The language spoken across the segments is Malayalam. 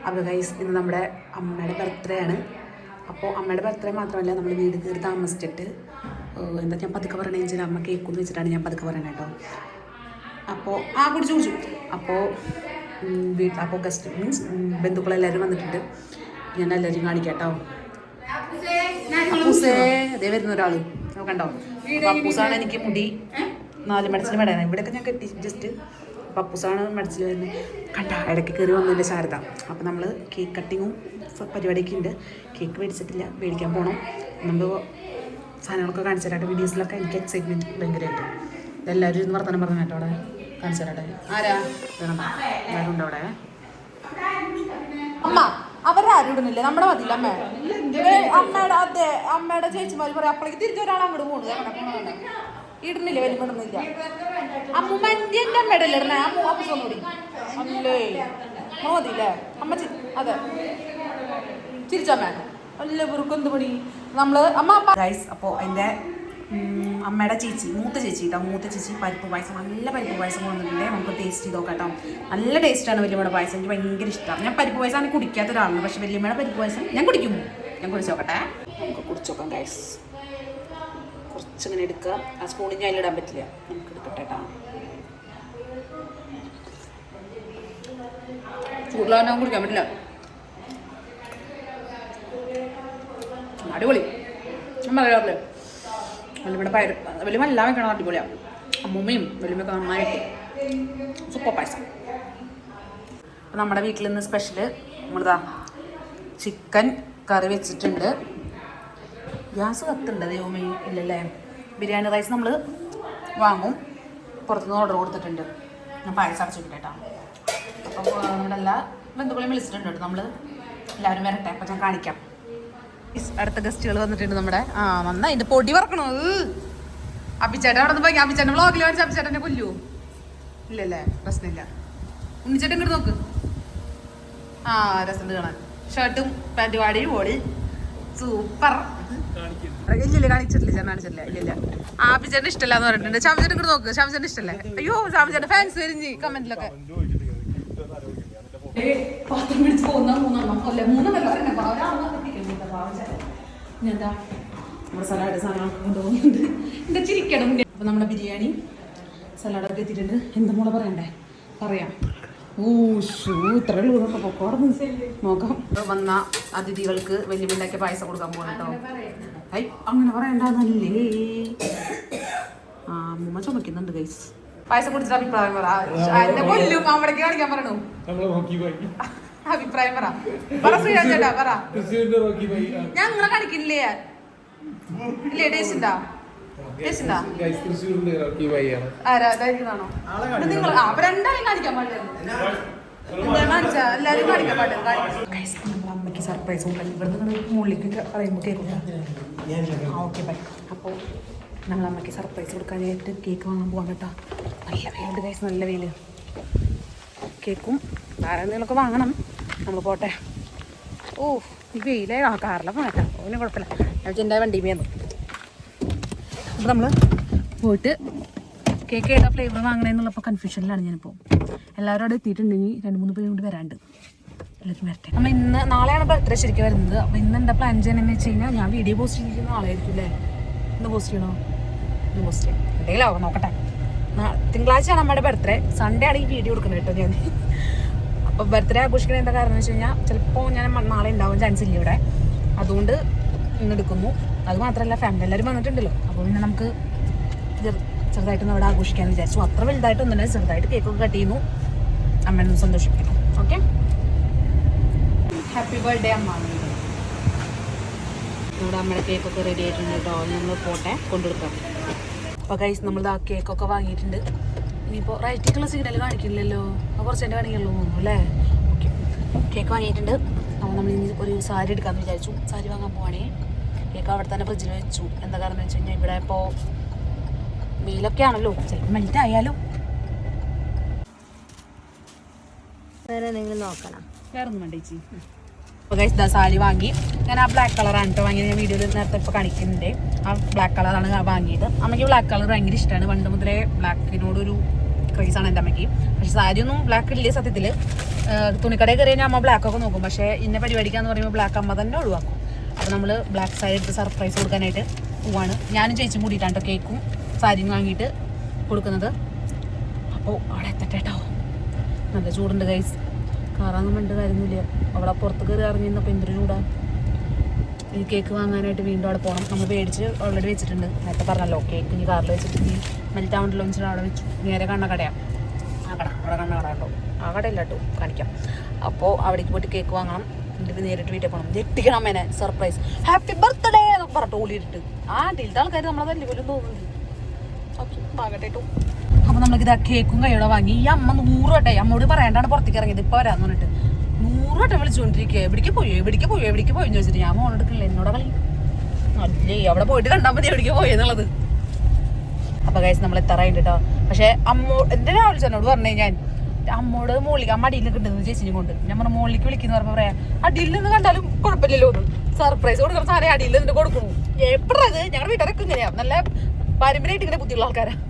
അപ്പോൾ ഗൈസ് ഇന്ന് നമ്മുടെ അമ്മയുടെ ബർത്ത്ഡേ ആണ്. അപ്പോൾ അമ്മയുടെ ബർത്ത്ഡേ മാത്രമല്ല, നമ്മൾ വീട് കയറി താമസിച്ചിട്ട് എന്താ ഞാൻ പതുക്കെ പറയണേ വെച്ചാൽ അമ്മ കേൾക്കുമെന്ന് വെച്ചിട്ടാണ് ഞാൻ പതുക്കെ പറയണേ കേട്ടോ. അപ്പോൾ കുടിച്ചു അപ്പോൾ അപ്പോൾ ഗസ്റ്റ് മീൻസ് ബന്ധുക്കളെല്ലാവരും വന്നിട്ടുണ്ട്. ഞാൻ എല്ലാവരും കാണിക്കാം കേട്ടോ. അപ്പൂസേ അതേ വരുന്ന ഒരാൾ കണ്ടോ. അപ്പോൾ അപ്പൂസാണ് എനിക്ക് മുടി 4 മടച്ചിൽ വേണം. ഇവിടെയൊക്കെ ഞാൻ കെട്ടി ജസ്റ്റ്. പപ്പൂസാണ് മടച്ചിൽ വരുന്നത്. കണ്ട ഇടയ്ക്ക് കയറി വന്നതിൻ്റെ ശാരദ. അപ്പോൾ നമ്മൾ കേക്ക് കട്ടിങ്ങും പരിപാടിയൊക്കെ ഉണ്ട്. കേക്ക് മേടിച്ചിട്ടില്ല, മേടിക്കാൻ പോകണം. നമ്മൾ സാധനങ്ങളൊക്കെ കാണിച്ചു തരാട്ടെ. വീഡിയോസിലൊക്കെ എനിക്ക് എക്സൈറ്റ്മെൻറ്റ് ഭയങ്കരമായിട്ട്. എല്ലാവരും ഇരുന്ന് വർത്തമാനം പറഞ്ഞു കേട്ടോ. അവിടെ കാണിച്ചു തരാട്ടെ. ആരാ എല്ലാവരും ഉണ്ടോ അവിടെ? അമ്മ അവരാരും ഇടുന്നില്ല, നമ്മുടെ മതിയില്ല. അമ്മയുടെ ചേച്ചിമാർ പറയാം അപ്പോഴേക്ക് തിരിച്ചു ഒരാൾ അങ്ങോട്ട് പോകുന്നത് ഇടുന്നില്ല, വലിയ ഇടുന്നില്ല. അമ്മൂമ്മൻ്റെ എൻ്റെ അമ്മയുടെ അല്ലേ ഇടണേ? അപ്പൂടി അല്ലേ മതിയില്ലേ അമ്മ? അതെ ചിരിച്ചമ്മ അല്ല വെറുക്കെന്ത് പണി നമ്മൾ അമ്മ ഗൈസ്. അപ്പോൾ എൻ്റെ അമ്മയുടെ ചേച്ചി, മൂത്ത ചേച്ചി കേട്ടോ, മൂത്ത ചേച്ചി പരിപ്പ് പായസം, നല്ല പരിപ്പ് പായസം കൊണ്ടിട്ടുണ്ട്. നമുക്ക് ടേസ്റ്റ് ചെയ്ത് നോക്കാം കേട്ടോ. നല്ല ടേസ്റ്റാണ് വല്യമ്മയുടെ പായസം, എനിക്ക് ഭയങ്കര ഇഷ്ടമാണ്. ഞാൻ പരിപ്പ് പായസമാണ് കുടിക്കാത്ത ഒരാളാണ്, പക്ഷേ വല്യമ്മയുടെ പരിപ്പ് പായസം ഞാൻ കുടിക്കും. ഞാൻ കുടിച്ച് നോക്കട്ടെ. നമുക്ക് കുടിച്ച് നോക്കാം ഗൈസ്. കുറച്ചിങ്ങനെ എടുക്കുക. ആ സ്പൂണിൽ ഞാൻ അതിലിടാൻ പറ്റില്ല, നമുക്ക് എടുക്കട്ടെ കേട്ടോ. ചൂടിലാവാൻ കുടിക്കാൻ പറ്റില്ല. അടിപൊളി. ഞാൻ പറയാറില്ലേ വല്യമ്മയുടെ വല്യമ്മ എല്ലാം വെക്കണം, അടിപൊളിയാണ്. അമ്മൂമ്മയും വല്യമ്മയൊക്കെ നന്നായിട്ട് സൂപ്പർ പായസം. അപ്പം നമ്മുടെ വീട്ടിൽ നിന്ന് സ്പെഷ്യൽ നമ്മളിതാ ചിക്കൻ കറി വെച്ചിട്ടുണ്ട്. ഗ്യാസ് കത്തുണ്ട് ദൈവമേ, ഇല്ലല്ലേ. ബിരിയാണി റൈസ് നമ്മൾ വാങ്ങും, പുറത്തുനിന്ന് ഓർഡർ കൊടുത്തിട്ടുണ്ട്. ഞാൻ പായസം അടച്ചിട്ട് കേട്ടോ. അപ്പോൾ നമ്മുടെ എല്ലാ ബന്ധുക്കളെയും വിളിച്ചിട്ടുണ്ട് കേട്ടോ. നമ്മൾ എല്ലാവരും വരട്ടെ, അപ്പം ഞാൻ കാണിക്കാം. അടുത്ത ഗസ്റ്റുകൾ വന്നിട്ടുണ്ട് നമ്മുടെ. നന്നായി എൻ്റെ പൊടി വറക്കണോ. അപ്പിച്ചേട്ടൻ അവിടെ നിന്ന് പോയി. അപ്പിച്ചേട്ടൻ വ്ളോഗിൽ കാണിച്ച അപ്പിച്ചേട്ടനെ കൊല്ലുവോ? ഇല്ലല്ലേ, പ്രശ്നമില്ല. ഉണ്ണിച്ചേട്ടൻ ഇങ്ങോട്ട് നോക്ക്. രസമുണ്ട് കാണാൻ. ഷർട്ടും പാൻറ്റ് വാടിയും ഓടി സൂപ്പർ. ഇല്ലില്ല കാണിച്ചിട്ടില്ല, ഞാൻ കാണിച്ചിട്ടില്ല. ഇല്ലില്ല. അപ്പിച്ചേട്ടൻ ഇഷ്ടമല്ല എന്ന് പറഞ്ഞിട്ടുണ്ട്. ഷാമിച്ചേട്ടൻ ഇങ്ങോട്ട് നോക്ക്. ഷാമിച്ചേട്ടൻ ഇഷ്ടമല്ലേ? അയ്യോ ഷാമിച്ചേട്ടൻ ഫാൻസ് വരിഞ്ഞ് കമന്റിലൊക്കെ. പാത്രം പിടിച്ച് പോകുന്ന എന്താ നമ്മുടെ സലാഡ് സാധനങ്ങളൊക്കെ കൊണ്ടുപോകുന്നുണ്ട്. എന്താ ചിരിക്കണം. അപ്പം നമ്മുടെ ബിരിയാണി സലാഡൊക്കെ എത്തിയിട്ടുണ്ട്. എന്താ മോളെ പറയണ്ടേ? പറയാം. ഇത്ര ഉള്ളതൊക്കെ പൊക്കോർന്ന് നോക്കാം. വന്ന അതിഥികൾക്ക് വലിയ ഉണ്ടാക്കിയ പായസം കൊടുക്കാൻ പോകണം കേട്ടോ. അങ്ങനെ പറയണ്ടല്ലേ. അമ്മൂമ്മ ചുമക്കുന്നുണ്ട് ഗൈസ്. പായസം കുടിച്ചിട്ട് അഭിപ്രായം പറ. എന്നെ കൊല്ലും അവിടേക്ക് കാണിക്കാൻ പറയണു. അഭിപ്രായം പറ ശ്രീരാജ് ചേട്ടാ പറ. ഞങ്ങളെ കാണിക്കില്ലേ? ഇല്ലേ ടേസ്റ്റ് ഉണ്ടാ? ടേസ്റ്റ് ഉണ്ടാ? ആരാണോ നിങ്ങൾ? അപ്പൊ രണ്ടാളും കാണിക്കാൻ പാടില്ല. കാണിച്ച എല്ലാരും കാണിക്കാൻ പാടില്ല. അമ്മയ്ക്ക് സർപ്രൈസ് ഉണ്ടല്ലോ. ഇവിടുന്ന് മുകളിലേക്ക് പറയുമ്പോൾ കേൾക്കില്ല. Okay bye. അപ്പോൾ നമ്മൾ അമ്മയ്ക്ക് സർപ്രൈസ് കൊടുക്കാനായിട്ട് കേക്ക് വാങ്ങാൻ പോകാൻ കേട്ടോ. നല്ല വെയിലുണ്ട് ഗൈസ്, നല്ല വെയിൽ. കേക്കും ധാരാളങ്ങളൊക്കെ വാങ്ങണം. നമ്മൾ പോട്ടെ. ഈ വെയിലേ കാറിലൊക്കെ മാറ്റാം. ഒന്നും കുഴപ്പമില്ല. ഞാൻ എൻ്റെ വണ്ടി മേന്ന്. അപ്പോൾ നമ്മൾ പോയിട്ട് കേക്ക് ഏതാ ഫ്ലേവർ വാങ്ങണമെന്നുള്ളപ്പോൾ കൺഫ്യൂഷനിലാണ് ഞാനിപ്പോൾ. എല്ലാവരും അവിടെ എത്തിയിട്ടുണ്ടെങ്കിൽ 2-3 പേരും കൊണ്ട് വരാണ്ട്. എല്ലാവരും വരട്ടെ. നമ്മൾ നാളെയാണ് ബർത്ത്ഡേ ശരിക്കും വരുന്നത്. അപ്പോൾ ഇന്ന് എന്താ പ്ലാൻ ചെയ്യണമെന്ന് വെച്ച് കഴിഞ്ഞാൽ, ഞാൻ വീഡിയോ പോസ്റ്റ് ചെയ്യുന്ന നാളെ ആയിരിക്കും അല്ലേ? ഇന്ന് പോസ്റ്റ് ചെയ്യണോ? ഇന്ന് പോസ്റ്റ് ചെയ്യും. എന്തെങ്കിലും ആവും, നോക്കട്ടെ. തിങ്കളാഴ്ചയാണ് നമ്മുടെ ബർത്ത്ഡേ. സൺഡേ ആണ് ഈ വീഡിയോ കൊടുക്കുന്നത് കേട്ടോ ഞാൻ. അപ്പോൾ ബർത്ത്ഡേ ആഘോഷിക്കുന്നത് എന്താ കാരണം എന്ന് വെച്ച് കഴിഞ്ഞാൽ, ചിലപ്പോൾ ഞാൻ നാളെ ഉണ്ടാവാൻ ചാൻസ് ഇല്ല ഇവിടെ. അതുകൊണ്ട് ഇന്ന് എടുക്കുന്നു. അത് മാത്രമല്ല ഫാമിലി എല്ലാവരും വന്നിട്ടുണ്ടല്ലോ. അപ്പോൾ പിന്നെ നമുക്ക് ചെറുതായിട്ടൊന്ന് അവിടെ ആഘോഷിക്കാമെന്ന് വിചാരിച്ചു. അത്ര വലുതായിട്ടൊന്നുമില്ല, ചെറുതായിട്ട് കേക്കൊക്കെ കട്ട് ചെയ്യുന്നു. അമ്മയൊന്നും സന്തോഷിപ്പിക്കണം. ഓക്കെ, ഹാപ്പി ബർത്ത്ഡേ അമ്മ. നമ്മുടെ അമ്മയുടെ കേക്കൊക്കെ റെഡി ആയിട്ടുണ്ട് കേട്ടോ. നമ്മൾ പോട്ടെ കൊണ്ടുകൊടുക്കാം. അപ്പോൾ ഗൈസ് നമ്മൾ ആ കേക്കൊക്കെ വാങ്ങിയിട്ടുണ്ട്. ഇനിയിപ്പോൾ റൈറ്റിക്കുള്ള സിഗ്നൽ കാണിക്കില്ലല്ലോ. അപ്പോൾ കുറച്ച് എൻ്റെ കാണിക്കുള്ളൂ തോന്നുന്നു അല്ലേ? ഓക്കെ, കേക്ക് വാങ്ങിയിട്ടുണ്ട്. അപ്പോൾ നമ്മൾ ഇനി ഒരു സാരി എടുക്കാമെന്ന് വിചാരിച്ചു. സാരി വാങ്ങാൻ പോവാണേ. കേക്ക് അവിടെ തന്നെ ഫ്രിഡ്ജിൽ വെച്ചു. എന്താ കാരണം എന്ന് വെച്ച് കഴിഞ്ഞാൽ ഇവിടെ ഇപ്പോൾ വെയിലൊക്കെ ആണല്ലോ, ചിലപ്പോൾ മെൽറ്റ് ആയാലും. വേറെ നിങ്ങൾ നോക്കണം, വേറെ ഒന്നും വേണ്ട ചേച്ചി. അപ്പോൾ ഗൈസ് ദാ സാരി വാങ്ങി. ഞാൻ ആ ബ്ലാക്ക് കളറാണ് കേട്ടോ വാങ്ങിയത്. ഞാൻ വീഡിയോയിൽ നേരത്തെ ഇപ്പോൾ കാണിക്കുന്നുണ്ട്. ആ ബ്ലാക്ക് കളറാണ് വാങ്ങിയത്. അമ്മയ്ക്ക് ബ്ലാക്ക് കളർ ഭയങ്കര ഇഷ്ടമാണ്. പണ്ട് മുതലേ ബ്ലാക്കിനോടൊരു ക്രൈസാണ് എൻ്റെ അമ്മയ്ക്ക്. പക്ഷെ സാരി ഒന്നും ബ്ലാക്ക് ഇല്ലേ സത്യത്തിൽ. തുണിക്കടയിൽ കയറി കഴിഞ്ഞാൽ അമ്മ ബ്ലാക്കൊക്കെ നോക്കും. പക്ഷേ ഇന്ന പരിപാടിക്കാന്ന് പറയുമ്പോൾ ബ്ലാക്ക് അമ്മ തന്നെ ഒഴിവാക്കും. അപ്പോൾ നമ്മൾ ബ്ലാക്ക് സാരി എടുത്ത് സർപ്രൈസ് കൊടുക്കാനായിട്ട് പോവാണ്. ഞാനും ചേച്ചിയും കൂടിയിട്ടാണ് കേക്കും സാരിയും വാങ്ങിയിട്ട് കൊടുക്കുന്നത്. അപ്പോൾ അവിടെ എത്തട്ടെ കേട്ടോ. നല്ല ചൂടുണ്ട് ഗൈസ്. കയറാൻ വേണ്ട കാര്യമൊന്നുമില്ല. അവിടെ പുറത്ത് കയറി ഇറങ്ങിയിരുന്നപ്പോൾ എന്തൊരു ചൂടാണ്. ഈ കേക്ക് വാങ്ങാനായിട്ട് വീണ്ടും അവിടെ പോകണം. നമ്മൾ മേടിച്ച് ഓൾറെഡി വെച്ചിട്ടുണ്ട്. നേരത്തെ പറഞ്ഞല്ലോ കേക്ക് ഇനി കാറിൽ വെച്ചിട്ട് ഇനി മെൽറ്റ് ആവേണ്ടല്ലോ വെച്ചിട്ട് അവിടെ വെച്ചു. നേരെ കണ്ണ കടയാണ്. ആ കട അവിടെ കണ്ണ കട കേട്ടോ. ആ കടയില്ല കേട്ടോ, കാണിക്കാം. അപ്പോൾ അവിടേക്ക് പോയിട്ട് കേക്ക് വാങ്ങണം. എന്നിട്ട് നേരിട്ട് വീട്ടിൽ പോകണം. ഞെട്ടിക്കണം അമ്മേനെ. സർപ്രൈസ് ഹാപ്പി ബർത്ത്ഡേ എന്നൊക്കെ പറഞ്ഞിട്ട് ഓടിയിട്ട് ആ ഡീലത്തെ ആൾക്കാർ നമ്മളെ തല്ലി പോലും തോന്നുന്നുണ്ട്. ഓക്കെ ആകട്ടെ കേട്ടോ. അപ്പോൾ നമ്മൾക്ക് ഇതാ കേക്കും കൈയോടെ വാങ്ങി. ഈ അമ്മ 100 വട്ടം അമ്മോട് പറയാണ്ടാണ് പുറത്തേക്ക് ഇറങ്ങിയത്. ഇപ്പോൾ വരാമെന്ന് പറഞ്ഞിട്ട് 100 വട്ടം വിളിച്ചുകൊണ്ടിരിക്കുക. എവിടേക്ക് പോയി എന്ന് വെച്ചിട്ട് ഞാൻ ഫോൺ എടുക്കില്ല. എന്നോട് കളി അല്ലേ. അവിടെ പോയിട്ട് കണ്ടാൽ മതി എവിടേക്ക് പോയെന്നുള്ളത്. അപ്പോൾ ഗൈസ് നമ്മൾ എത്താറായിട്ട് കേട്ടോ. പക്ഷേ എൻ്റെ രാവിലെ ചേട്ടനോട് പറഞ്ഞു ഞാൻ അമ്മോട് മോളിക്ക് അമ്മ അടിയിൽ കിട്ടുന്നത് ചേച്ചിനെ കൊണ്ട് ഞാൻ പറഞ്ഞു മോളിക്ക് വിളിക്കുന്ന പറഞ്ഞപ്പോൾ പറയാം അടിയിൽ നിന്ന് കണ്ടാലും കുഴപ്പമില്ലല്ലോ എന്ന്. സർപ്രൈസ് കൊടുക്കുന്ന സാധനം അടിയിൽ നിന്ന് കൊടുക്കണു. എപ്പോഴത് ഞങ്ങളുടെ വീട്ടുകാരൊക്കെ ഇങ്ങനെയാണ്. നല്ല പാരമ്പര്യമായിട്ട് ഇങ്ങനെ ബുദ്ധിയുള്ള ആൾക്കാരാണ്.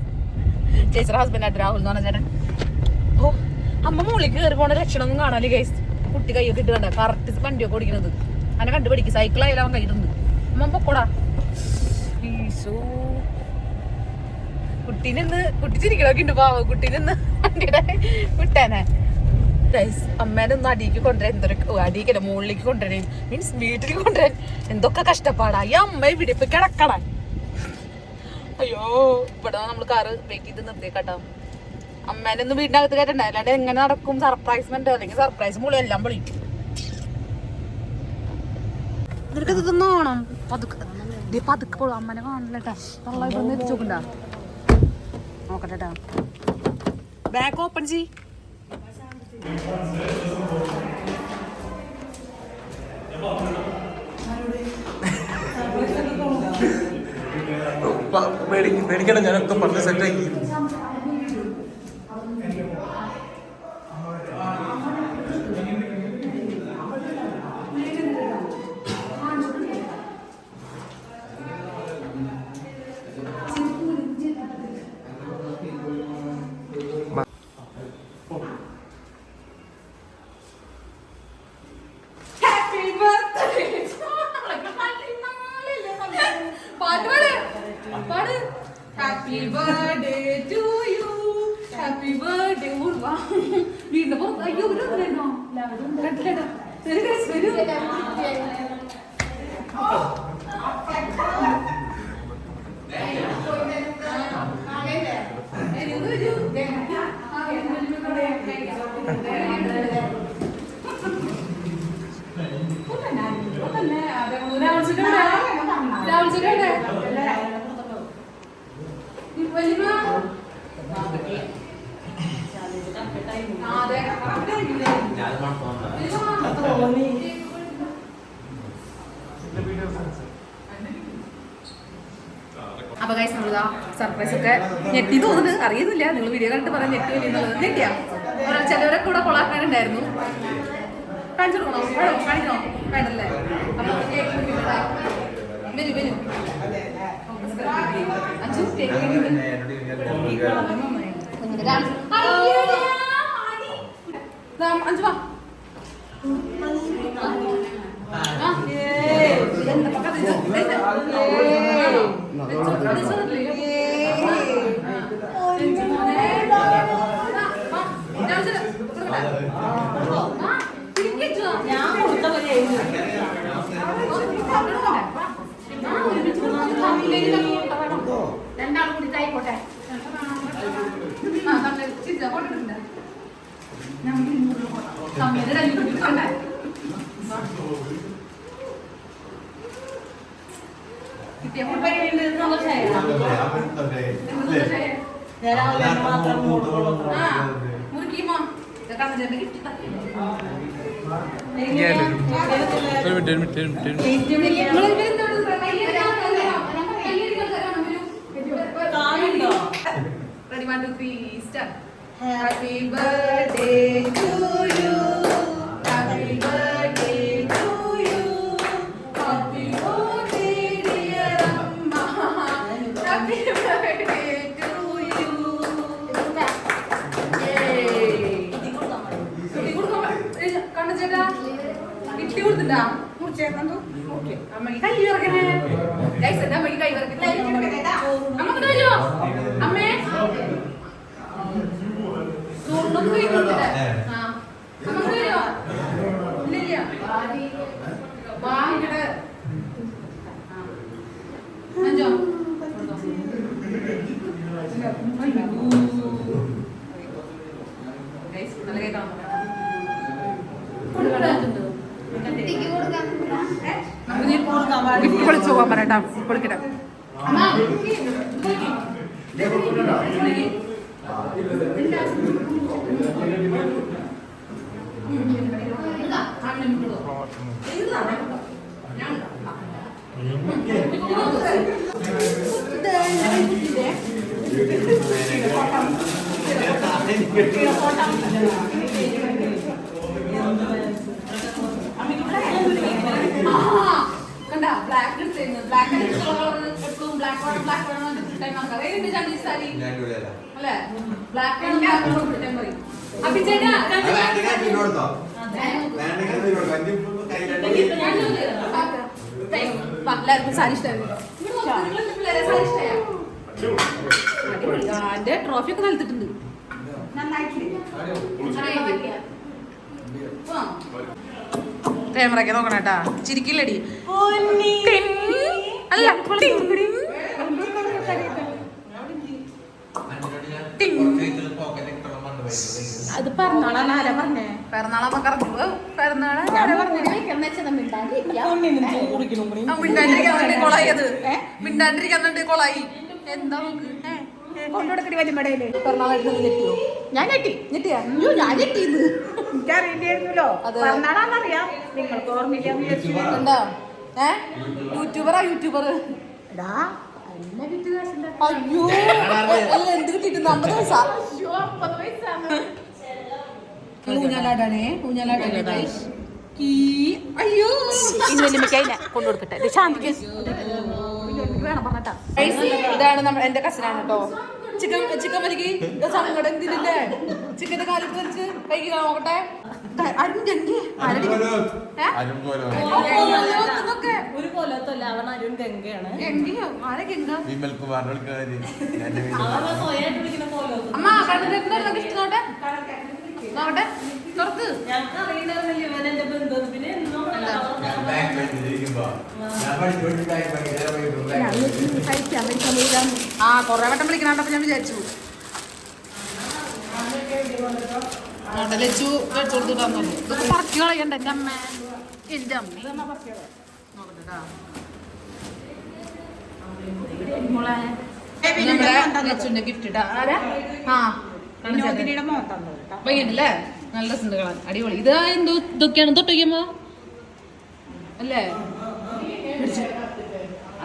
ചേച്ചിയുടെ ഹസ്ബൻഡായിട്ട് രാഹുൽ എന്ന് പറഞ്ഞ ചേട്ടൻ. ഓ അമ്മ മോളിക്ക് കയറി പോണ ലക്ഷണമൊന്നും കാണാല്ലേ ഗൈസ്. കുട്ടി കൈയൊക്കെ ഇട്ട് കണ്ട കറക്റ്റ് വണ്ടിയൊക്കെ ഓടിക്കുന്നത് അങ്ങനെ കണ്ടുപിടിക്കും. സൈക്കിളായാലും അവൻ കയ്യിട്ടുണ്ട്. അമ്മ പൊക്കോടാ. ഈശോ കുട്ടീനെന്ന് കുട്ടി ചിരിക്കണമൊക്കെ ഉണ്ട്. പാവ കുട്ടീനെന്ന് വണ്ടിയുടെ വിട്ടാനെ ഗൈസ്. അമ്മേനൊന്നും അടിക്ക് കൊണ്ടുവരാൻ എന്തൊക്കെ അടിക്കല്ല മുകളിലേക്ക് കൊണ്ടുവരാൻ മീൻസ് വീട്ടിലേക്ക് കൊണ്ടുവരാൻ എന്തൊക്കെ കഷ്ടപ്പാടാ. ഈ അമ്മ ഇവിടെ ഇപ്പൊ കിടക്കണം. അയ്യോ ഇവിടെ നമ്മൾ കാറ് വെയിറ്റ് ചെയ്ത് നിർത്തിയേക്കാട്ടോ. അമ്മേനൊന്നും വീടിനകത്ത് കയറ്റണ്ട. അല്ലാണ്ട് എങ്ങനെ നടക്കും സർപ്രൈസ്മെന്റ് അല്ലെങ്കിൽ സർപ്രൈസ് മുളി എല്ലാം പൊളി. നിനക്ക് ഇത് നോണം പതുക്കെ പതുക്കെ പോളും. അമ്മനെ കാണില്ലട്ടാ. തള്ള ഇവിടെ എത്തിച്ചു നോക്കണ്ട. നോക്കട്ടെട്ടാ. ബാക്ക് ഓപ്പൺ ചെയ്. പേടിക്കണം. ഞാനൊക്കെ പറഞ്ഞ് സെറ്റാക്കി. Happy birthday to you. Happy birthday. വീടിന്റെ പുറത്ത് അയ്യോ കണ്ടില്ലേടാ. അപ്പൊ ഗൈസ് നമ്മളിതാ സർപ്രൈസ് ഒക്കെ ഞെട്ടി തോന്നുന്നത് അറിയുന്നില്ല. നിങ്ങൾ വീഡിയോ കണ്ടിട്ട് പറയാൻ ഞെട്ടി എന്നുള്ളത് ഞെട്ടിയാ. ചിലവരൊക്കെ കൂടെ കൊളാക്കാനുണ്ടായിരുന്നു. കാണിച്ചു കൊടുക്കണോ? വേണോ? കാണിക്കണോ? വേണ്ടല്ലേ? അപ്പൊ വരും അഞ്ചു അഞ്ചു വാ. രണ്ടാളും കൂടി ആയിക്കോട്ടെ. മുറുക്കിമോ Ready, 1, 2, 3, start. Happy birthday to you. Happy birthday to you. Happy birthday dear Amma. Happy birthday to you. Idli കൊടുത്തിട്ടാ അമ്മക്ക് കൈ വിറക്കണേ ഗൈസ് എന്റെ അമ്മക്ക് കൈ വിറക്കണേ അമ്മ ഇങ്ങോട്ട് വരുമോ അമ്മേ ചോറിനൊക്കെ കൈ കൊടുത്തിട്ടേ ആ അമ്മ ഇങ്ങോട്ട് വരുമോ ഇല്ല വാങ്ങിക്കട്ടെ അഞ്ചോ നല്ല കേൾക്കണം വിളിച്ചു പോകാൻ പറയട്ടാ കൊടുക്കട്ടെ കണ്ടാ ബ്ലാക്ക് ബ്ലാക്ക് എപ്പോഴും ബ്ലാക്ക് അല്ലേ ബ്ലാക്ക് അഭിചേട്ടാ എല്ലാവർക്കും സാരി ഇഷ്ടമായിരുന്നു എന്റെ ട്രോഫി ഒക്കെ നൽകിയിട്ടുണ്ട് ക്യാമറ നോക്കണം കേട്ടാ ചിരിക്കില്ലടി അല്ല അത് പിറന്നാളാ പറഞ്ഞേ പിറന്നാളാ കൊളായത് മിണ്ടാണ്ടിരിക്കാൻ കൊളായി എന്താ കൊണ്ടുകൊടുക്കടി വലിയ പിറന്നാളായിട്ട് ഞെട്ടിയോ ഞാൻ ഞെട്ടിയാ അയ്യോ ഞാൻ ഞെട്ടിന്ന് എനിക്കറിയണ്ടായിരുന്നല്ലോ പിറന്നാളാന്നറിയാം നിങ്ങൾക്ക് ഓർമ്മയില്ല എന്താ യൂട്യൂബർ അയ്യോ അല്ല എന്ത് കിട്ടിയിട്ടുണ്ട് 50 പൈസ ഊഞ്ഞാലാടാണേ അയ്യോ കൊണ്ടുകൊടുക്കട്ടെ ശാന്തിക്ക് വേണം പറഞ്ഞാ ഇതാണ് നമ്മൾ എന്റെ കസിനാണ് കേട്ടോ ചിക്കൻ വലിക്ക് സങ്കടം എന്തിനില്ലേ ചിക്കന്റെ കാലത്ത് വലിച്ച് കൈക്ക് നോക്കട്ടെ ഒരു കൊല്ലത്തല്ല അവൻ അരുൺ ഗംഗയാണ് അമ്മ ഗിഫ്റ്റ് നോട്ടെ നോട്ടെ തുറക്ക് ആ കൊറേ വട്ടം വിളിക്കണപ്പോ ഞാൻ വിചാരിച്ചു ലച്ചു വെച്ചോടുത്തു പറക്കി കളയണ്ട എന്റെ അമ്മ എന്റെ അമ്മ നമ്മുടെ ലച്ചുവിന്റെ ഗിഫ്റ്റ് ഇട്ടാ ആരാ ആ പയ്യനല്ലേ നല്ല രസമുണ്ട് കളാൻ അടിപൊളി ഇത് എന്തോ ഇതൊക്കെയാണ് തൊട്ടിക്കുമ്പോ അല്ലേ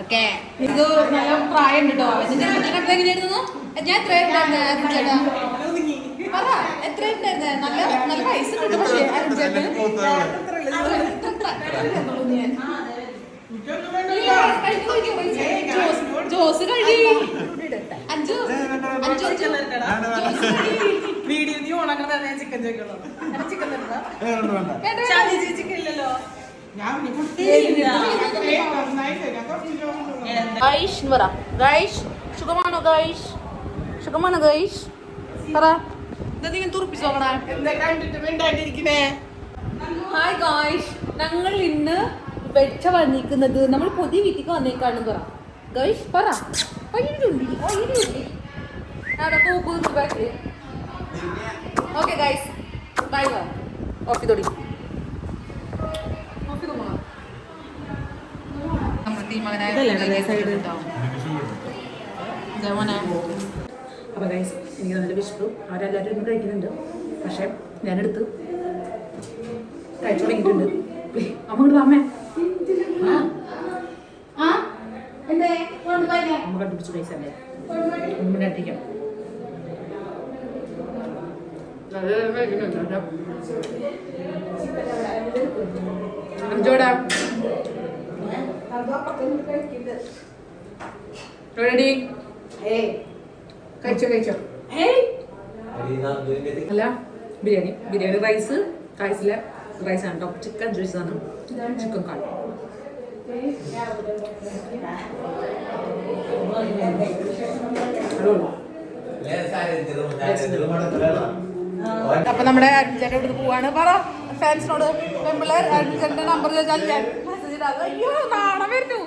ഓക്കെ ഇത് നല്ല പ്രായം ഉണ്ട് കേട്ടോ എങ്ങനെയായിരുന്നു ഞാൻ എത്ര പറ എത്ര ഉണ്ടായിരുന്നേ നല്ല നല്ല പൈസ കിട്ടും പക്ഷേ ജോസ് കഴി അഞ്ചു വീഡിയോ നീ ഓണാക്കണ ചിക്കൻ ചിക്കൻ ഇല്ലല്ലോ സുഖമാണോ ഗൈഷ് പറ ഹായ് ഗായ്സ് ഞങ്ങൾ ഇന്ന് വെച്ച വന്നിരിക്കുന്നത് നമ്മൾ പുതിയ വീട്ടിലേക്ക് വന്നേക്കാണെന്ന് പറ ഗൈഷ് പറ okay guys bye bye okay തൊടി അപ്പൊ ഗൈസ് എനിക്ക് നല്ല വിശപ്പ് അവരെല്ലാവരും ഇന്ന് കഴിക്കുന്നുണ്ട് പക്ഷെ ഞാനെടുത്ത് കഴിച്ചു തുടങ്ങിയിട്ടുണ്ട് അമ്മ ഇങ്ങോട്ട് അമ്മേ അമ്മ കണ്ടുപിടിച്ചു പൈസ അല്ലേ മുന്നേറ്റിക്കാം അഞ്ചോടാ റെഡി കഴിച്ചോ അല്ല ബിരിയാണി റൈസിലെ റൈസ് ആണ് കേട്ടോ. ചിക്കൻ ജ്യൂസാണ്, ചിക്കൻ കാൾ. അപ്പൊ നമ്മുടെ അരുൺചേട്ടൻ ഇവിടുന്ന് പോവാണ്. പറ ഫാൻസിനോട്, പെമ്പിള്ളേർ അരുൺചേട്ടന്റെ നമ്പർ ചോദിച്ചാൽ ഞാൻ മെസ്സേജ് ഇടാം. അയ്യോ നാളെ വരുന്നു.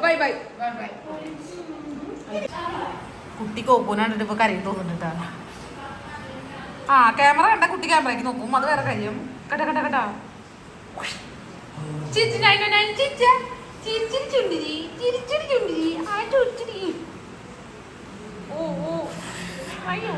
Bye bye bye bye. കുട്ടി കോപ്പൂനാണ്ടിട്ട് ഇപ്പൊ കരയും തോന്നുന്നുണ്ടാ. ആ ക്യാമറ കണ്ട കുട്ടി ക്യാമറയ്ക്ക് നോക്കും, അത് വേറെ കാര്യം. കട്ട കട്ട കട്ട ഓ ഓ അയ്യോ.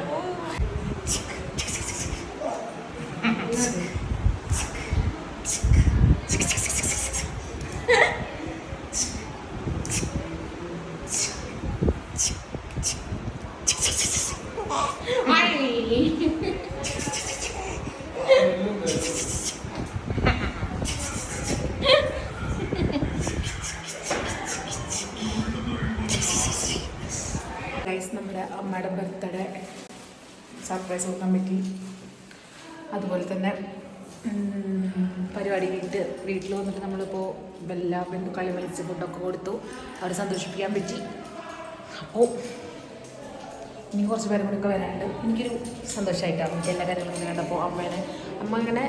നമ്മുടെ അമ്മയുടെ ബർത്ത്ഡേ സർപ്രൈസ് കൊടുക്കാൻ പറ്റി. അതുപോലെ തന്നെ പരിപാടി വീട്ടിൽ വന്നിട്ട് നമ്മളിപ്പോൾ എല്ലാ ബന്ധുക്കളെ വിളിച്ച് ഫുഡൊക്കെ കൊടുത്തു, അവരെ സന്തോഷിപ്പിക്കാൻ പറ്റി. അപ്പോൾ ഇനി കുറച്ച് പേരും കൂടെ ഒക്കെ വരാനുണ്ട്. എനിക്കൊരു സന്തോഷമായിട്ടാണ് എനിക്ക് എല്ലാ കാര്യങ്ങളും കണ്ടപ്പോൾ. അമ്മ ഇങ്ങനെ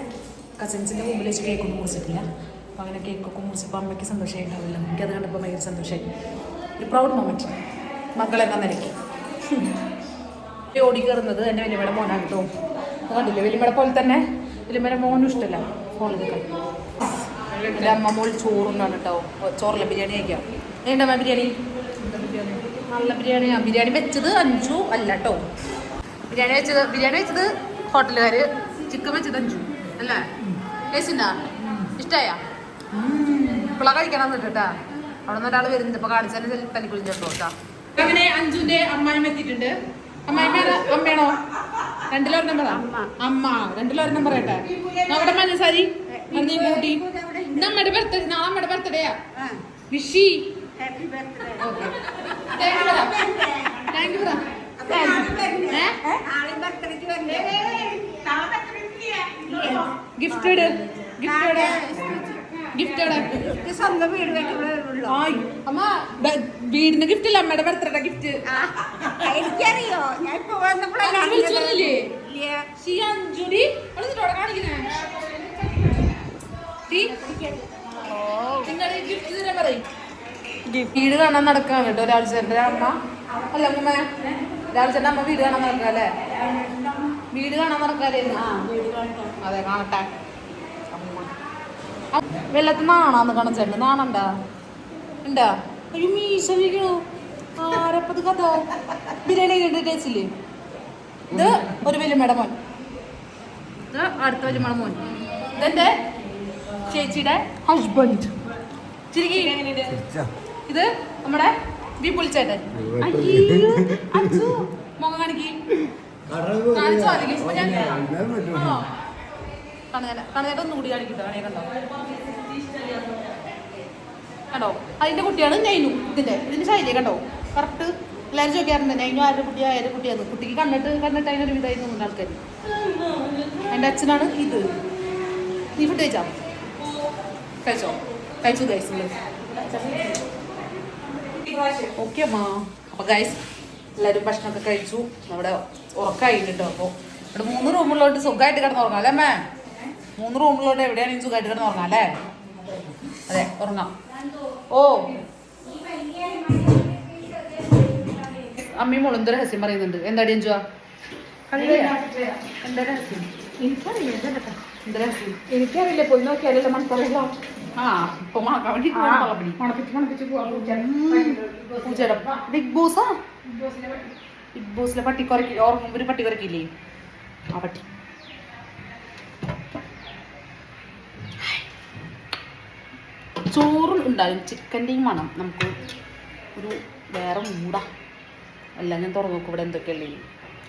കസിൻസിൻ്റെ മുമ്പിൽ വെച്ച് കേക്കൊന്നും മുറിച്ചിട്ടില്ല. അപ്പോൾ അങ്ങനെ കേക്കൊക്കെ മുറിച്ചപ്പോൾ അമ്മയ്ക്ക് സന്തോഷമായിട്ടാവില്ല. എനിക്കത് കണ്ടപ്പോൾ ഭയങ്കര സന്തോഷമായി. ഒരു പ്രൗഡ് മൊമെൻറ്റ് മക്കളെന്ന നിലയ്ക്ക്. ഓടി കയറുന്നത് എൻ്റെ വലിയമ്മയുടെ മോനാണ് കേട്ടോ. കണ്ടില്ലേ, വലിയമ്മയുടെ പോലെ തന്നെ വലിയമ്മയുടെ മോനും ഇഷ്ടമല്ല ഫോണിൽ നിൽക്കാൻ. എൻ്റെ അമ്മ മോൾ ചോറുണ്ടാണ് കേട്ടോ. ചോറിലെ ബിരിയാണി കഴിക്കാം. ഏണ്ടമ്മ ബിരിയാണി? നല്ല ബിരിയാണിയാണ്. ബിരിയാണി വെച്ചത് അഞ്ചു അല്ല കേട്ടോ. ബിരിയാണി വെച്ചത് ഹോട്ടലുകാർ, ചിക്കൻ വെച്ചത് അഞ്ചു അല്ലേ? ടേസ്റ്റുണ്ടാ? ഇഷ്ടമായ പിള്ളേർ കഴിക്കണം കേട്ടാ. അവിടെ നിന്ന് ഒരാൾ വരുന്നുണ്ട്. ഇപ്പോൾ കാണിച്ചാൽ തനിക്കുളിഞ്ഞ കേട്ടോ. അങ്ങനെ അഞ്ചുവിന്റെ അമ്മായിമ്മ എത്തിയിട്ടുണ്ട്. അമ്മയാണോ? രണ്ടിലൊരെണ്ണം പറ. അമ്മ രണ്ടിലൊരെണ്ണം പറയട്ടെ. നമ്മുടെ മഞ്ഞസാരി കൂട്ടി. നമ്മുടെ ബർത്ത്ഡേ, നാളെ നമ്മുടെ ബർത്ത്ഡേയാ. വിഷി ഗിഫ്റ്റ് സ്വന്തം വീട് അമ്മ വീടിന് ഗിഫ്റ്റ് ഇല്ല, അമ്മയുടെ ബർത്ത്ഡേ ഗിഫ്റ്റ്. എനിക്കറിയോ, ഞാൻ ഇപ്പൊ വീട് കാണാൻ നടക്കാണ് കേട്ടോ. രാജുചേട്ടൻ്റെ അമ്മ അല്ല അമ്മ, രാജുചേട്ടൻ്റെ അമ്മ വീട് കാണാൻ നടക്കുക അല്ലേ? വീട് കാണാൻ നടക്കാല്ലേ? അതെ, കാണട്ടെ. വെള്ളത്തിൽ നാണാന്ന് കണച്ചേട്ടൻ നാണണ്ടാ? ഉണ്ടാ? ഒരു മീശ വീക്കണു. ആരപ്പത് കഥ. ബിരിയാണി ടേസ്റ്റില്ലേ? ഇത് ഒരു വലിയമ്മയുടെ മോൻ, ഇത് അടുത്ത വലിയമ്മയുടെ മോൻ, ഇതെന്റെ ചേച്ചിയുടെ ഹസ്ബൻഡ്. ഇത് നമ്മുടെ വിപുൽ ചേട്ടൻ. മുഖം കാണിക്കോ? കണചേട്ടൻ ഒന്നുകൂടി കാണിക്കട്ടോ. കണ്ടോ കണ്ടോ? അതിന്റെ കുട്ടിയാണ് നൈനു. ഇതിന്റെ ശൈലി കണ്ടോ? കറക്റ്റ്. എല്ലാവരും ചോദിക്കാറുണ്ട് നൈനു ആരുടെ കുട്ടിയാന്ന്. കുട്ടിക്ക് കണ്ടിട്ട് അതിനൊരു വിധമായി തോന്നുന്ന ആൾക്കാർ. എൻ്റെ അച്ഛനാണ് ഇത്. നീ ഫുഡ് കഴിച്ചു ഗൈസ്. ഓക്കെ അമ്മ. അപ്പോൾ ഗൈസ് എല്ലാവരും ഭക്ഷണമൊക്കെ കഴിച്ചു. അവിടെ ഉറക്കമായിട്ട് കേട്ടോ. അപ്പോൾ ഇവിടെ 3 റൂമുള്ളോട്ട് സുഖമായിട്ട് കിടന്ന് ഉറങ്ങാം അല്ലേ അമ്മേ? 3 റൂമുള്ളോട്ട് എവിടെയാണെങ്കിലും സുഖമായിട്ട് കിടന്ന് ഉറങ്ങാം അല്ലേ? അതെ, ഉറങ്ങാം. ഓ അമ്മയും മോളും എന്തൊരു രഹസ്യം പറയുന്നുണ്ട്. എന്താടി അഞ്ചുവാ? എന്താ രഹസ്യം? എനിക്കറിയില്ല, പോയി നോക്കിയാലല്ലേ മനസ്സിലാവില്ല. ആ ഇപ്പൊ മണക്കാൻ വേണ്ടി മണപ്പിച്ച് പൂച്ചയുടെ ബിഗ് ബോസാ. ബിഗ് ബോസിലെ പട്ടി കുറയ്ക്കി ഓർമ്മ ഒരു പട്ടി കുറയ്ക്കില്ലേ? ആ പട്ടി. ചോറ് ഉണ്ടാകും. ചിക്കൻ്റെയും മണം നമുക്ക് ഒരു വേറെ മൂടാ. എല്ലാം ഞാൻ തുറന്നു നോക്കും ഇവിടെ എന്തൊക്കെയുള്ളേ.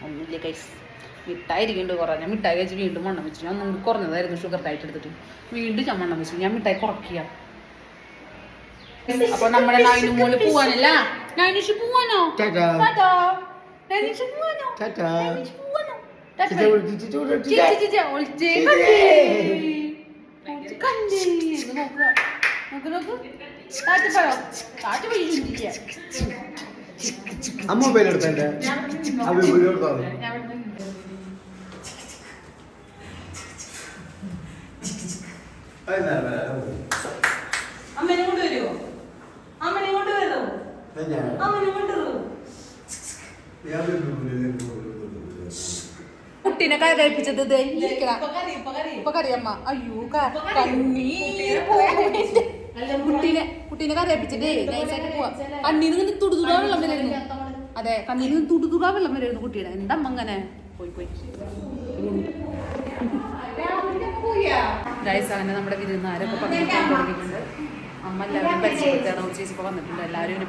ഒന്നുമില്ല കൈസ്. മിഠായി ഇരിക്കുന്നുണ്ട് കുറേ. ഞാൻ മിഠായി കഴിച്ച് വീണ്ടും വണ്ണം വെച്ചു. ഞാൻ ഒന്നും കുറഞ്ഞതായിരുന്നു ഷുഗർ ഡയറ്റ് എടുത്തിട്ട്. വീണ്ടും ഞാൻ വണ്ണം വെച്ചു. ഞാൻ മിഠായി കുറയ്ക്കുക. അപ്പൊ നമ്മുടെ നൈനു മോള് പോവാനല്ല. നൈനുഷ് പോവാനോ? മൊബൈൽ എടുത്തേ അമ്മനെ കൊണ്ട് വരുമോ? അമ്മനെ കൊണ്ട് വരുമോ? അമ്മനെ കൊണ്ടുവരുമോ? കുട്ടീനെ കഴിപ്പിച്ചത് ഇപ്പൊ കറിയമ്മ. അയ്യോ കുട്ടീനെ കറിയിപ്പിച്ചിട്ടേ നൈസായിട്ട് പോവാ. കണ്ണീന്ന് ഇങ്ങനെ തുടുതുടാ വെള്ളം വരായിരുന്നു. അതെ, കണ്ണീന്ന് തുടുതുടാ വെള്ളം വരായിരുന്നു കുട്ടിയുടെ. എന്താ അമ്മ അങ്ങനെ പോയി ഗൈസ്. അങ്ങനെ നമ്മുടെ വിരുന്നാരൊക്കെ പങ്കെടുക്കാൻ തുടങ്ങിയിട്ടുണ്ട്. അമ്മ എല്ലാവരും പരിചയപ്പെടുത്താണ്. ചേച്ചി ഇപ്പൊ വന്നിട്ടുണ്ട്. എല്ലാവരും ഇവനെ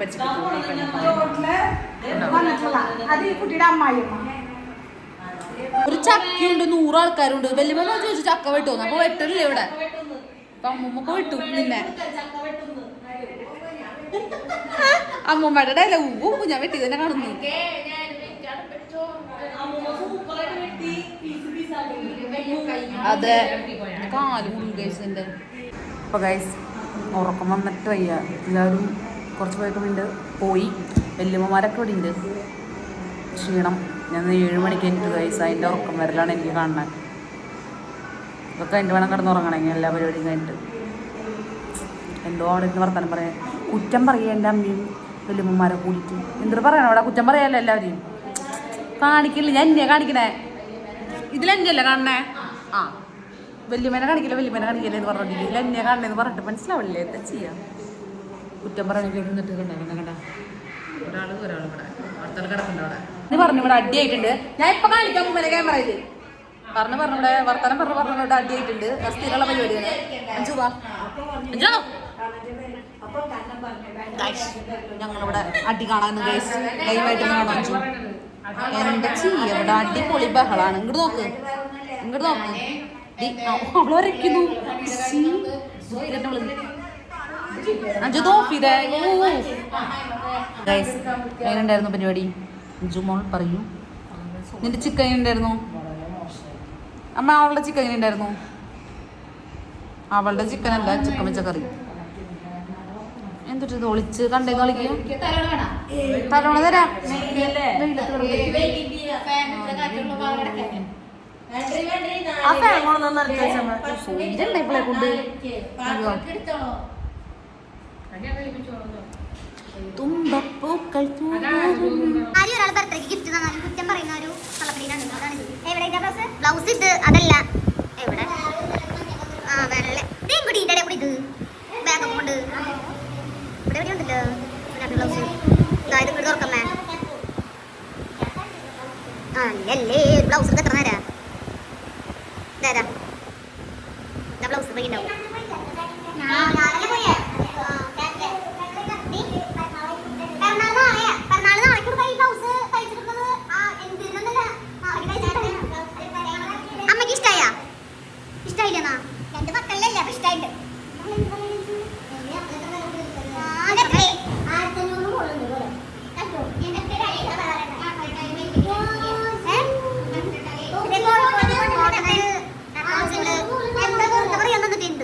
ഒരു ചക്കയുണ്ട്, 100 ആൾക്കാരുണ്ട്. വലിയ ചോദിച്ചു ചക്ക വെട്ടുമെന്ന്. അപ്പൊ വെട്ടില്ലേ ഇവിടെ. അപ്പൊ അമ്മൂമ്മ വെട്ടും നിന്നെ. അമ്മൂമ്മയുടെ ഡയലോഗ് ഞാൻ വെട്ടി തന്നെ കാണുന്നു. അതെ, കാല് മുറിയും ഗൈസിന്റെ. അപ്പൊ ഗൈസ് ഉറക്കം വന്നിട്ട് വയ്യ. എല്ലാവരും കുറച്ച് പേർക്ക് പോയി. വല്യമ്മമാരൊക്കെ ഇവിടെ ഉണ്ട്. ക്ഷീണം. ഞാൻ 7 മണിക്ക് എനിക്ക് ഗൈസ്. അതിൻ്റെ ഉറക്കം വരലാണ് എനിക്ക് കാണുന്നത്. ഇതൊക്കെ കഴിഞ്ഞിട്ട് വേണം കിടന്നുറങ്ങണമെങ്കിൽ എല്ലാ പരിപാടിയും കഴിഞ്ഞിട്ട്. എന്തോ അവിടെ ഇരുന്ന് വർത്താനം പറയാൻ കുറ്റം പറയുക. എൻ്റെ അമ്മയും വല്യമ്മമാരെ കൂടിയിട്ട് എന്തൊരു പറയണം അവിടെ. കുറ്റം പറയാമല്ലോ എല്ലാവരെയും. കാണിക്കില്ല, ഞാൻ എന്നെയാണ് കാണിക്കണേ. ഇതിലെന്നെ അല്ലേ കാണണേ. ആ, വല്യമ്മേനെ കാണിക്കില്ല എന്ന് പറഞ്ഞിട്ട് ഇതിൽ എന്നെയാണ് കാണണേന്ന് പറഞ്ഞിട്ട് മനസ്സിലാവില്ലേ. എന്താ ചെയ്യാം. കുറ്റം പറയണമെങ്കിൽ ഇരുന്നിട്ട് കണ്ട ഒരാൾ ഇവിടെ അടുത്ത കിടക്കുന്നുണ്ട് അവിടെ. നീ പറഞ്ഞു ഇവിടെ അടിയായിട്ടുണ്ട്. ഞാൻ ഇപ്പൊ കാണിക്കാൻ മുമ്പേ ക്യാമറയില് പറഞ്ഞു ഇവിടെ വർത്തമാനം പറഞ്ഞു ഇവിടെ അടിയായിട്ടുണ്ട്. സ്ഥിരമുള്ള പരിപാടിയാണ്. ഞങ്ങളിവിടെ അടി കാണാൻ ഗൈസ് ലൈവായിട്ട് കാണാൻ അഞ്ചു. എന്താ ചെയ്യ ഇവിടെ അടിപൊളി ബഹളാണ്. ഇങ്ങോട്ട് നോക്ക് അവളൊരയ്ക്കുന്നു. അഞ്ചു തോപ്പിതേ ഗൈസ്. എങ്ങനെയുണ്ടായിരുന്നു പരിപാടി? അഞ്ചു മോൾ പറയൂ. നിന്റെ ചിക്കൻ എങ്ങനെയുണ്ടായിരുന്നു? അമ്മ അവളുടെ ചിക്കൻ എങ്ങനെയുണ്ടായിരുന്നു? അവളുടെ ചിക്കൻ അല്ല, ചിക്കൻ വെച്ച കറി. എന്തിട്ട് ഒളിച്ച് കണ്ടേന്ന് കളിക്കുക. തലോണ തരാം. ഇപ്പോളെ കൊണ്ട് തുമ്പപ്പൂക്കൾ ഒരാൾ ബർത്ത്ഡേക്ക് ഗിഫ്റ്റ് തന്നാലും കുറ്റം പറയുന്ന ഒരു ബ്ലൗസ് ഇത് അതല്ല എവിടെ വെള്ള കുടിയുടെ കൂടി ഇത് ബാഗൊക്കെ കൊണ്ട് ഇവിടെ എവിടെ ഉണ്ടല്ലോ ബ്ലൗസ്. ഇതായത് ഇങ്ങോട്ട് തുറക്കമ്മേ. അല്ലേ ബ്ലൗസ് എത്ര നേരാ ബ്ലൗസ് ഉണ്ടാവും. അമ്മക്ക് ഇഷ്ടായ ഇഷ്ടായില്ലെന്നാ? 2 മക്കളിലല്ലേ അപ്പൊ ഇഷ്ടായിട്ട്.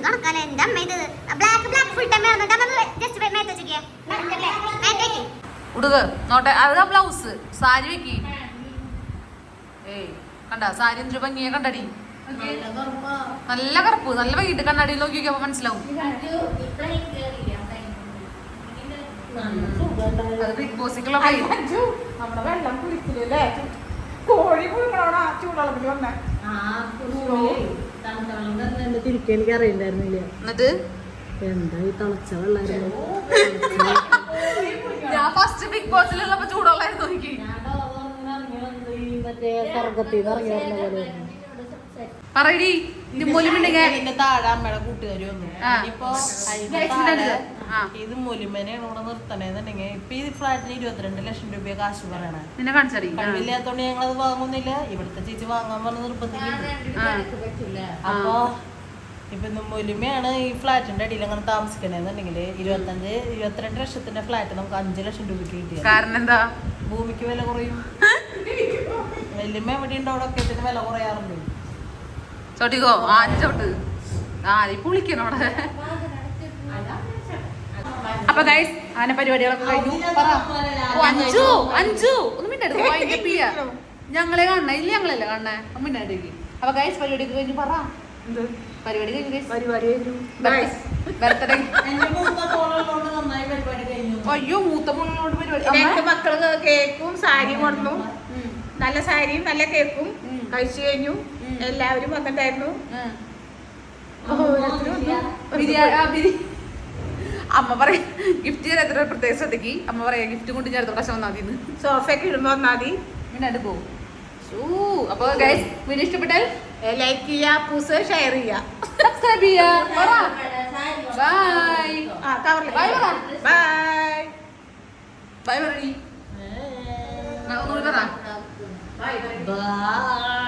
കണക്കാലെ എന്റെ അമ്മ ഇത് ബ്ലാക്ക് ഫുൾ ടൈം ഉടുക നോട്ടെ. അത് ബ്ലൗസ് സാരി വെക്കി. ഏയ് കണ്ട സാരി എന്തൊരു ഭംഗിയെ കണ്ടടി. നല്ല കറുപ്പ്, നല്ല വൈകിട്ട് കണ്ണാടി നോക്കിയൊക്കെ അപ്പൊ മനസ്സിലാവും. അത് ബിഗ് ബോസിക്കുള്ള നമ്മുടെ വെള്ളം കുളിക്കില്ലേ. കോഴി പുഴുങ്ങണോടാ ചൂടുവെള്ളത്തിൽ വന്നേ. തിരിക്കാൻ എനിക്ക് അറിയണ്ടായിരുന്നില്ല. എന്നിട്ട് എന്താ ഈ തിളച്ച വെള്ളായിരുന്നു. ഞാൻ ഫസ്റ്റ് ബിഗ് ബോസിലുള്ളപ്പോ ചൂടുവെള്ളായിരുന്നു നോക്കി. മറ്റേ സ്വർഗത്തിൽ ഇറങ്ങി വരുന്ന പോലെ പറയടി. ഇതിന്റെ താഴെ അമ്മയുടെ കൂട്ടുകാരി വന്നു. ഇപ്പൊ ഇത് മുലിമനെയാണ് ഇവിടെ നിർത്തണേന്നുണ്ടെങ്കിൽ ഇപ്പൊ ഈ ഫ്ലാറ്റിന് 22 ലക്ഷം രൂപ കാശ് പറയണേ. കഴിവില്ലാത്തോണ്ട് ഞങ്ങളത് വാങ്ങുന്നില്ല. ഇവിടുത്തെ ചേച്ചി വാങ്ങാൻ പറഞ്ഞ് നിർബന്ധിക്കുന്നുണ്ട്. അപ്പൊ ഇപ്പൊ മുലിമയാണ് ഈ ഫ്ലാറ്റിന്റെ അടിയിൽ അങ്ങനെ താമസിക്കണേന്നുണ്ടെങ്കിൽ 22 ലക്ഷത്തിന്റെ ഫ്ലാറ്റ് നമുക്ക് 5 ലക്ഷം രൂപയ്ക്ക് കിട്ടിയ. കാരണം എന്താ? ഭൂമിക്ക് വില കുറയും. വല്യമ്മ എവിടെ ഉണ്ടോ അവിടെ ഒക്കെ ഇതിന് വില കുറയാറുണ്ട്. ചോട്ടിക്കോ 5 തൊട്ട് ഇപ്പൊ വിളിക്കണം അവിടെ. അപ്പൊ ഗൈസ് അങ്ങനെ പരിപാടികളൊക്കെ കഴിഞ്ഞു. അഞ്ചു ഒന്നും മിണ്ടാ ഞങ്ങളെ കാണണ ഇല്ല ഞങ്ങളല്ലേ കാണണേ മിണ്ടാണ്ടേക്ക്. അപ്പൊ ഗൈസ് പരിപാടിയൊക്കെ കഴിഞ്ഞു പറ എന്ത് പരിപാടി കഴിഞ്ഞു. ബർത്ത്ഡേ അയ്യോ മൂത്ത മോളോട് പരിപാടി. 2 മക്കള് കേക്കും സാരിയും കൊണ്ടു. നല്ല സാരിയും നല്ല കേക്കും കഴിച്ചു കഴിഞ്ഞു. എല്ലാവരും വന്നിട്ടായിരുന്നു. അമ്മ പറയാ ഗിഫ്റ്റ് ചെയ്യാൻ എത്ര പ്രത്യേക ശ്രദ്ധിക്ക്. അമ്മ പറയാ ഗിഫ്റ്റ് കൊണ്ട് ഞാൻ അടുത്ത പ്രാവശ്യം വന്നാൽ മതി. സോഫയൊക്കെ ഇടുമ്പോ വന്നാൽ മതി. മിണ്ടാണ്ട് പോകും. അപ്പൊ ഗൈസ് വീഡിയോ ഇഷ്ടപ്പെട്ടാൽ ലൈക്ക് ചെയ്യാ, പൂസ് ഷെയർ ചെയ്യാ, സബ്സ്ക്രൈബ് ചെയ്യാ. ബൈ ബൈ ബൈ ബൈ പറ. ബൈ.